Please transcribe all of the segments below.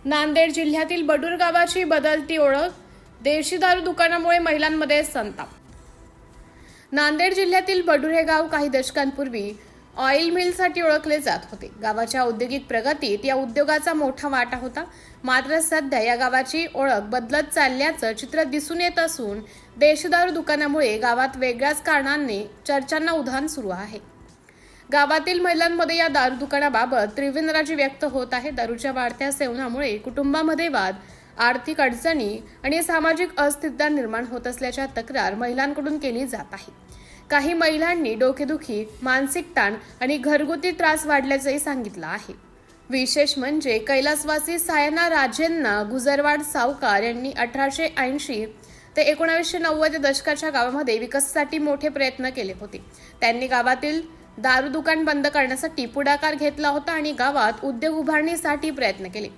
नांदेड जिल्ह्यातील बडूर गावाची बदलती ओळख, देशी दारू दुकानामुळे महिलांमध्ये संताप। नांदेड जिल्ह्यातील बडूर हे गाव काही दशकांपूर्वी ऑइल मिलसाठी ओळखले जात होते। गावाच्या औद्योगिक प्रगतीत या उद्योगाचा मोठा वाटा होता। मात्र सध्या या गावाची ओळख बदलत चालल्याचं चित्र दिसून येत असून देशी दारू दुकानामुळे गावात वेगळ्याच कारणांनी चर्चांना उधाण सुरू आहे। गावातील महिलांमध्ये या दारू दुकानाबाबत तीव्र नाराजी व्यक्त होत आहे। दारूच्या वाढत्या सेवनामुळे कुटुंबामध्ये वाद, आर्थिक अडचणी आणि सामाजिक अस्थिरता निर्माण होत असल्याच्या तक्रार महिलांकडून केली जात आहे। काही महिलांनी डोकेदुखी, मानसिक ताण आणि घरगुती त्रास वाढल्याचंही सांगितलं आहे। विशेष म्हणजे कैलासवासी सायना राजेंना गुजरवाड सावकार यांनी 1880 ते 1990 या दशकाच्या गावामध्ये विकासासाठी मोठे प्रयत्न केले होते। त्यांनी गावातील दारू दुकान बंद करण्यासाठी पुढाकार घेतला होता आणि गावात उद्योग उभारणीसाठी प्रयत्न केले।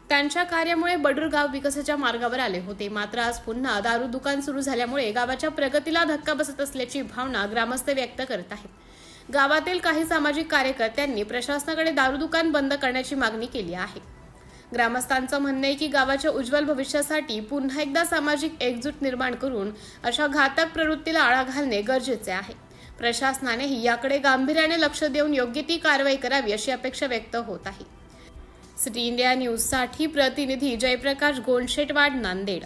त्यांच्या कार्यामुळे बडूर गाव विकासाच्या मार्गावर आले होते। मात्र आज पुन्हा दारू दुकान सुरू झाल्यामुळे गावाच्या प्रगतीला धक्का बसत असल्याची भावना ग्रामस्थ व्यक्त करत आहेत। गावातील काही सामाजिक कार्यकर्त्यांनी प्रशासनाकडे दारू दुकान बंद करण्याची मागणी केली आहे। ग्रामस्थांचं म्हणणं आहे की गावाच्या उज्ज्वल भविष्यासाठी पुन्हा एकदा सामाजिक एकजूट निर्माण करून अशा घातक प्रवृत्तीला आळा घालणे गरजेचे आहे। प्रशासनानेही याकडे गांभीर्याने लक्ष देऊन योग्य ती कारवाई करावी अशी अपेक्षा व्यक्त होत आहे। सिटी इंडिया न्यूजसाठी प्रतिनिधी जयप्रकाश गोंडशेटवाड, नांदेड।